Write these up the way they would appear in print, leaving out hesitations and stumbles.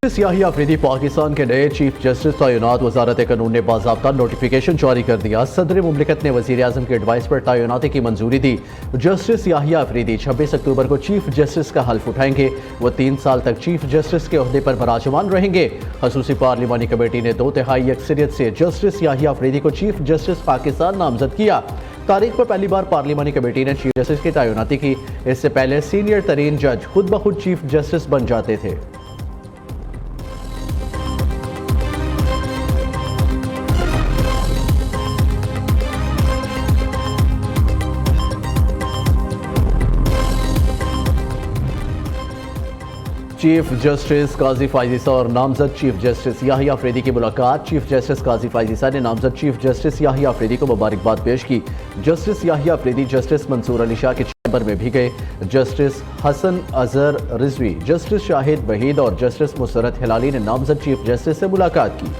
Justice Yahya Afridi Pakistan के नए chief justice तैनात। वजारत कानून ने बाज़ाब्ता नोटिफिकेशन जारी कर दिया। सदर मुमलिकत ने वज़ीर आज़म की एडवाइस पर तैनाती की मंजूरी दी। जस्टिस याहिया अफरीदी 26 अक्टूबर को चीफ जस्टिस का हल्फ उठाएंगे। वो 3 साल तक चीफ जस्टिस के ओहदे पर बराजमान रहेंगे। खसूसी पार्लिमानी कमेटी ने 2/3 अक्सरियत से जस्टिस याहिया अफरीदी को चीफ जस्टिस पाकिस्तान नामजद किया। तारीख पर पहली बार पार्लिमानी कमेटी ने चीफ जस्टिस की तैनाती की। इससे पहले सीनियर तरीन जज खुद ब खुद चीफ जस्टिस बन जाते थे। चीफ जस्टिस काजी फायजीसा और नामजद चीफ जस्टिस याहिया अफरीदी की मुलाकात। चीफ जस्टिस काजी फायजीसा ने नामजद चीफ जस्टिस याहिया अफरीदी को मुबारकबाद पेश की। जस्टिस याहिया अफरीदी जस्टिस मंसूर अली शाह के चैम्बर में भी गए। जस्टिस हसन अजहर रिजवी, जस्टिस शाहिद वहीद और जस्टिस मुसरत हिलाली ने नामजद चीफ जस्टिस से मुलाकात की।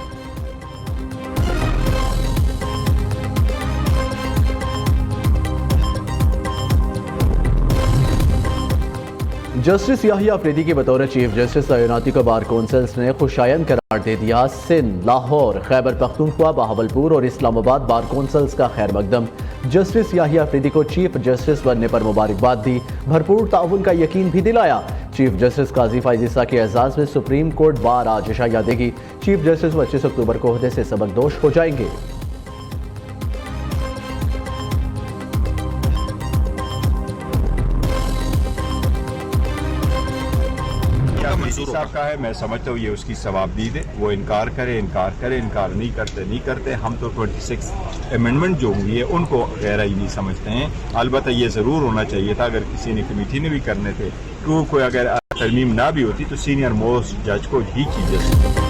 जस्टिस याहिया अफरीदी की बतौर चीफ जस्टिस तैनाती को बार कौंसिल्स ने खुशायन करार दे दिया। सिंध, लाहौर, खैबर पख्तूनख्वा, बहावलपुर और इस्लामाबाद बार कौंसिल्स का खैर मकदम। जस्टिस याहिया अफरीदी को चीफ जस्टिस बनने पर मुबारकबाद दी। भरपूर ताउन का यकीन भी दिलाया। चीफ जस्टिस काजी फायजीसा के एजाज में सुप्रीम कोर्ट बार आज इशाया देगी। चीफ जस्टिस 25 अक्टूबर को ओहदे से सबकदोश हो जाएंगे। साहब का है, मैं समझता हूँ ये उसकी सवाबदीद है। वो इनकार करे, इनकार नहीं करते। हम तो 26 अमेंडमेंट जो हुई है उनको गहरा ही नहीं समझते हैं। अलबत्ता ये ज़रूर होना चाहिए था, अगर किसी ने कमेटी ने भी करने थे, कोई अगर तरमीम ना भी होती तो सीनियर मोस्ट जज को ही कीजिए।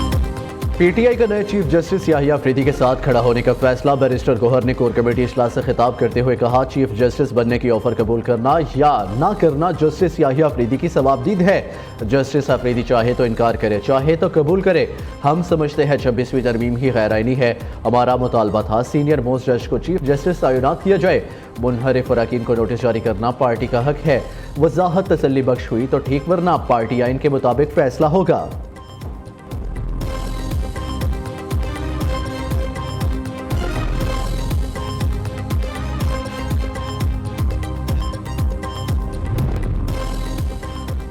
पीटीआई का नए चीफ जस्टिस याहिया अफरीदी के साथ खड़ा होने का फैसला। बैरिस्टर गौहर ने कोर कमेटी इजलास से खिताब करते हुए कहा, चीफ जस्टिस बनने की ऑफर कबूल करना या ना करना जस्टिस याहिया अफरीदी की सवाबदीद है। जस्टिस अफरीदी चाहे तो इनकार करे, चाहे तो कबूल करे। हम समझते हैं 26वीं तरमीम ही गैर आईनी है। हमारा मुतालबा था सीनियर मोस्ट जज को चीफ जस्टिस तैनात किया जाए। मुनहरिफ अरकान को नोटिस जारी करना पार्टी का हक है। वजाहत तसल्ली बख्श हुई तो ठीक, वरना पार्टी आइन के मुताबिक फैसला होगा।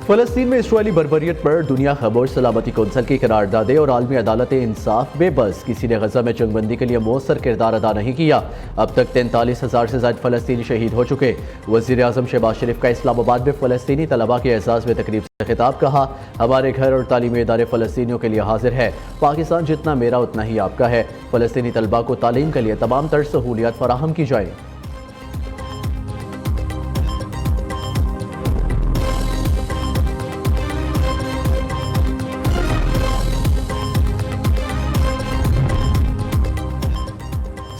फलस्तीन में इसराइली बर्बरियत पर दुनिया खबोश सलामती कौंसिल की करारदादे और आलमी अदालत इंसाफ बेबस। किसी ने गजा में जंगबंदी के लिए मौसर किरदार अदा नहीं किया। अब तक 43,000 से ज्यादा फलस्तीनी शहीद हो चुके। वज़ीर आज़म शहबाज शरीफ का इस्लामाबाद में फलस्तीनी तलबा के एजाज़ में तकरीब से खिताब। कहा, हमारे घर और तालीमी इदारे फलस्तीनियों के लिए हाजिर है। पाकिस्तान जितना मेरा उतना ही आपका है। फलस्तीनी तलबा को तालीम के लिए तमाम तरह सहूलियात फराहम की जाए।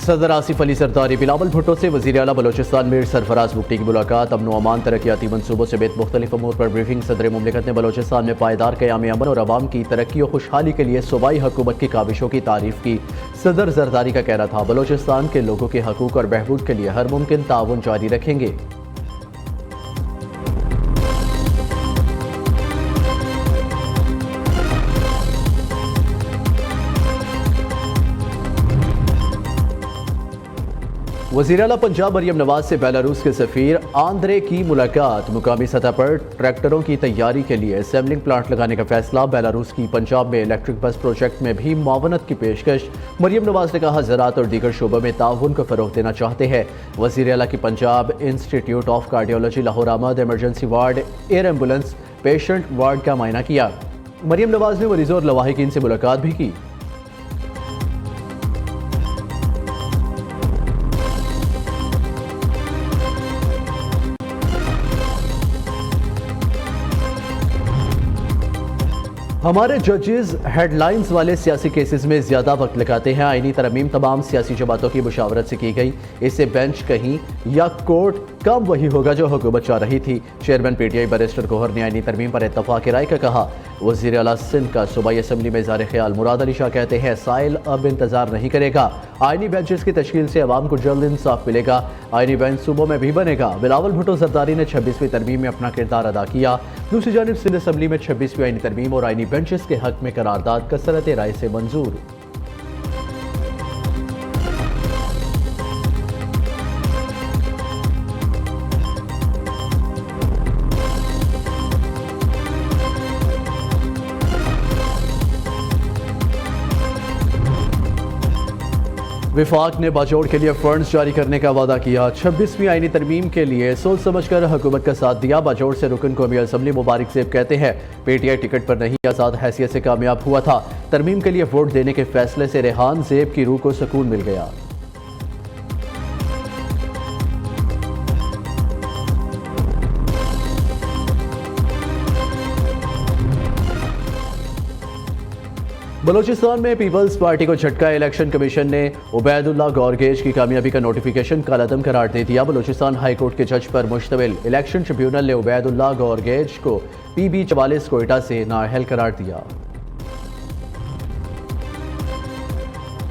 सदर आसिफ अली सरदारी बिलावल भुट्टो से वज़ीर आला बलोचिस्तान मीर सरफराज बुगटी की मुलाकात। अमन व अमान तरक्याती मनसूबों समेत मुख्तलिफ अमूर पर ब्रीफिंग। सदर मुमलिकत ने बलोचिस्तान में पायदार क़याम अमन और अवाम की तरक्की और खुशहाली के लिए सूबाई हुकूमत की काविशों की तारीफ की। सदर जरदारी का कहना था, बलोचिस्तान के लोगों के हकूक़ और बहबूद के लिए हर मुमकिन ताउन जारी रखेंगे। वज़ीर आला पंजाब मरियम नवाज से बेलारूस के सफ़ीर आंद्रे की मुलाकात। मुकामी सतह पर ट्रैक्टरों की तैयारी के लिए असेंबलिंग प्लांट लगाने का फैसला। बेलारूस की पंजाब में इलेक्ट्रिक बस प्रोजेक्ट में भी मुआवनत की पेशकश। मरियम नवाज ने कहा, ज़राअत और दीगर शोबों में ताउन को फ़रोग़ देना चाहते हैं। वज़ीर आला की Punjab institute of cardiology Lahore आमद emergency ward, air ambulance patient ward का मायना किया। मरियम नवाज ने मरीजों और लवाहिकीन से मुलाकात भी की। हमारे जजेस हेडलाइंस वाले सियासी केसेस में ज़्यादा वक्त लगाते हैं। आईनी तरमीम तमाम सियासी जमातों की मुशावरत से की गई। इससे बेंच कहीं या कोर्ट कम वही होगा जो हुकूमत चाह रही थी। चेयरमैन पीटीआई बैरिस्टर गौहर ने आईनी तरमीम पर इत्तफाक राय का कहा, वज़ीर आला सिंध का सूबाई असम्बली में इज़हार ख्याल। मुराद अली शाह कहते हैं साइल अब इंतजार नहीं करेगा, आईनी बेंचेस की तश्कील से अवाम को जल्द इंसाफ मिलेगा। आईनी बेंच सूबों में भी बनेगा। बिलावल भुट्टो जरदारी ने 26वीं तरमीम में अपना किरदार अदा किया। दूसरी जानिब सिंध असम्बली में 26वीं आईनी तरमीम और आईनी बेंचेस के हक में करारदाद कसरत राय से मंजूर। विफाक ने बाजोड़ के लिए फंड्स जारी करने का वादा किया। 26वीं आईनी तरमीम के लिए सोच समझकर हुकूमत का साथ दिया। बाजोड़ से रुकन कौमी असम्बली मुबारक ज़ेब कहते हैं पीटीआई टिकट पर नहीं आज़ाद हैसियत से कामयाब हुआ था। तरमीम के लिए वोट देने के फैसले से रेहान ज़ेब की रूह को सुकून मिल गया। बलोचिस्तान में पीपल्स पार्टी को झटका। इलेक्शन कमीशन ने उबैदुल्लाह गौरगेज की कामयाबी का नोटिफिकेशन कालादम करार दे दिया। बलोचिस्तान हाई कोर्ट के जज पर मुश्तमिल इलेक्शन ट्रिब्यूनल ने उबैदुल्लाह गौरगेज को PB 44 कोयटा से नाअहल करार दिया।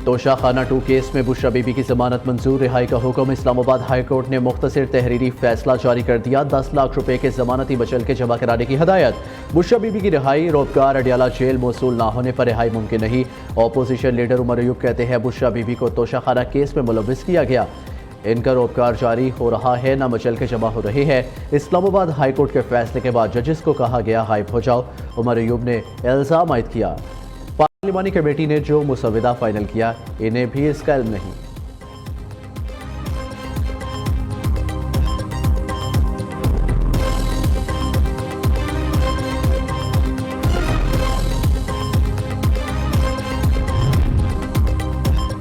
तोशा खाना 2 केस में बुशरा बीबी की जमानत मंजूर। रिहाई का हुक्म। इस्लामाबाद हाई कोर्ट ने मुख्तसर तहरीरी फैसला जारी कर दिया। 10 लाख रुपए के जमानती बचल के जमा कराने की हदायत। बुशरा बीबी की रिहाई। रोबगार अडियाला जेल मौसूल ना होने पर रिहाई मुमकिन नहीं। अपोजिशन लीडर उमर अयूब कहते हैं बुशरा बीबी को तोशा खाना केस में मुलव्विस किया गया। इनका रोबगार जारी हो रहा है, ना मचल के जमा हो रहे हैं। इस्लामाबाद हाई कोर्ट के फैसले के बाद जजेस को कहा गया हाइप हो जाओ। उमर अयूब ने इल्जाम आयद किया पार्लिमानी कमेटी ने जो मुसविदा फाइनल किया इन्हें भी इसका इल्म नहीं।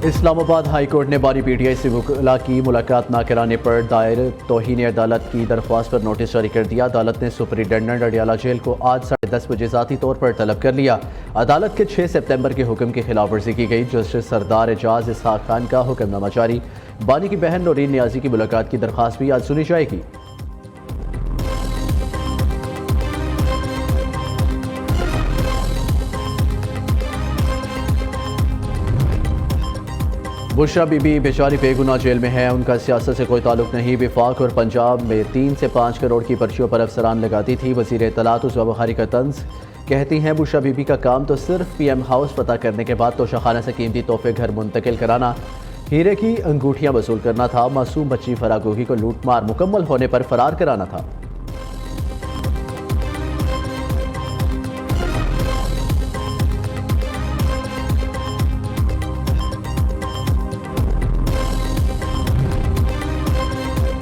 इस्लामाबाद हाई कोर्ट ने बानी PTI से वकला की मुलाकात न कराने पर दायर तौहीन अदालत की दरख्वास्त पर नोटिस जारी कर दिया। अदालत ने सुपरिटेंडेंट अडियाला जेल को आज 10:30 बजे ज़ाती तौर पर तलब कर लिया। अदालत के 6 सितंबर के हुक्म की खिलाफ वर्जी की गई। जस्टिस सरदार एजाज इसहाक खान का हुक्मनामा जारी। बानी की बहन नौरीन नियाजी की मुलाकात की दरख्वास्त भी आज सुनी जाएगी। बुशरा बीबी बेचारी बेगुनाह जेल में है, उनका सियासत से कोई ताल्लुक नहीं। विफाक और पंजाब में 3 से 5 करोड़ की पर्चियों पर अफसरान लगाती थी। वज़ीर इत्तलात व बुखारी का तंज कहती हैं बुशरा बीबी का काम तो सिर्फ PM हाउस पता करने के बाद तोशाखाना से कीमती तोहफे घर मुंतकिल कराना, हीरे की अंगूठियां वसूल करना था। मासूम बच्ची फरागोगी को लूटमार मुकम्मल होने पर फरार कराना था।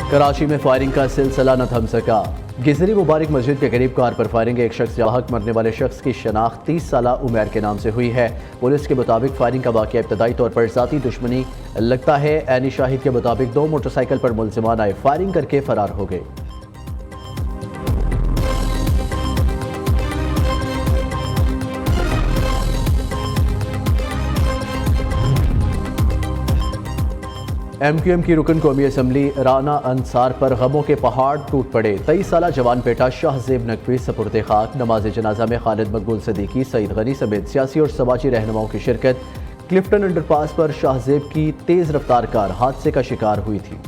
कराची में फायरिंग का सिलसिला न थम सका। गिजरी मुबारक मस्जिद के करीब कार पर फायरिंग। एक शख्स जाहक मरने वाले शख्स की शनाख्त 30 साला उमैर के नाम से हुई है। पुलिस के मुताबिक फायरिंग का वाक़या इब्तदाई तौर पर ज़ाती दुश्मनी लगता है। ऐनी शाहिद के मुताबिक 2 मोटरसाइकिल पर मुलजिमान आए, फायरिंग करके फरार हो गए। MQM की रुकन कौमी असम्बली राना अंसार पर गमों के पहाड़ टूट पड़े। 23 साला जवान बेटा शाहजेब नकवी सपुर्दे खाक। नमाज जनाजा में खालिद मकबूल सदीकी, सईद गनी समेत सियासी और समाजी रहनुमाओं की शिरकत। क्लिफ्टन अंडरपास पर शाहजेब की तेज रफ्तार कार हादसे का शिकार हुई थी।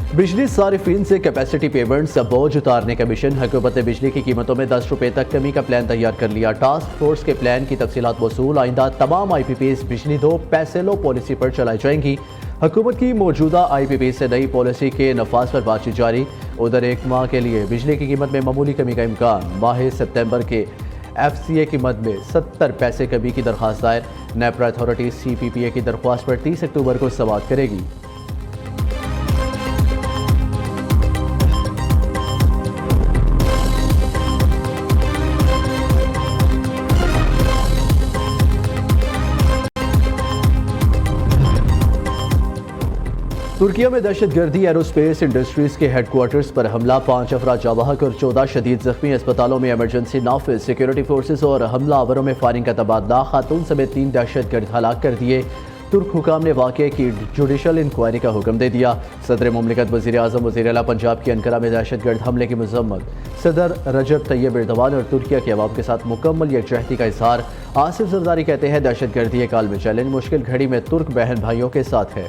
बिजली सारिफीन से कैपेसिटी पेमेंट से बोझ उतारने का मिशन। हुकूमत ने बिजली की कीमतों में 10 रुपए तक कमी का प्लान तैयार कर लिया। टास्क फोर्स के प्लान की तफसीलात वसूल। आइंदा तमाम IPPs बिजली दो पैसे लो पॉलिसी पर चलाई जाएंगी। हुकूमत की मौजूदा IPP से नई पॉलिसी के नफाज पर बातचीत जारी। उधर 1 माह के लिए बिजली की कीमत में मामूली कमी का इम्कान। माह सितंबर के FCA कीमत में 70 पैसे कमी की दरख्वास्त दायर। नेपरा अथॉरिटी CPPA की दरख्वास्त पर 30 अक्टूबर को समाअत करेगी। तुर्किया में दहशतगर्दी एरोस्पेस इंडस्ट्रीज के हेडक्वार्टर्स पर हमला। 5 अफराद जाबाहक और 14 शदीद जख्मी। अस्पतालों में इमरजेंसी नाफिज। सिक्योरिटी फोर्सेज और हमलावरों में फायरिंग का तबादला। खातून समेत 3 दहशतगर्द हलाक कर दिए। तुर्क हुकाम ने वाक़े की जुडिशल इंक्वायरी का हुक्म दे दिया। सदर मुमलिकत वज़ीर आज़म वज़ीर आला पंजाब की अंकारा में दहशतगर्द हमले की मजम्मत। सदर रजब तैयब एर्दोगान और तुर्किया के अवाम के साथ मुकम्मल यकजहती का इजहार। आसिफ जरदारी कहते हैं दहशतगर्दी एक आलमी चैलेंज मुश्किल घड़ी में तुर्क बहन भाइयों के साथ है।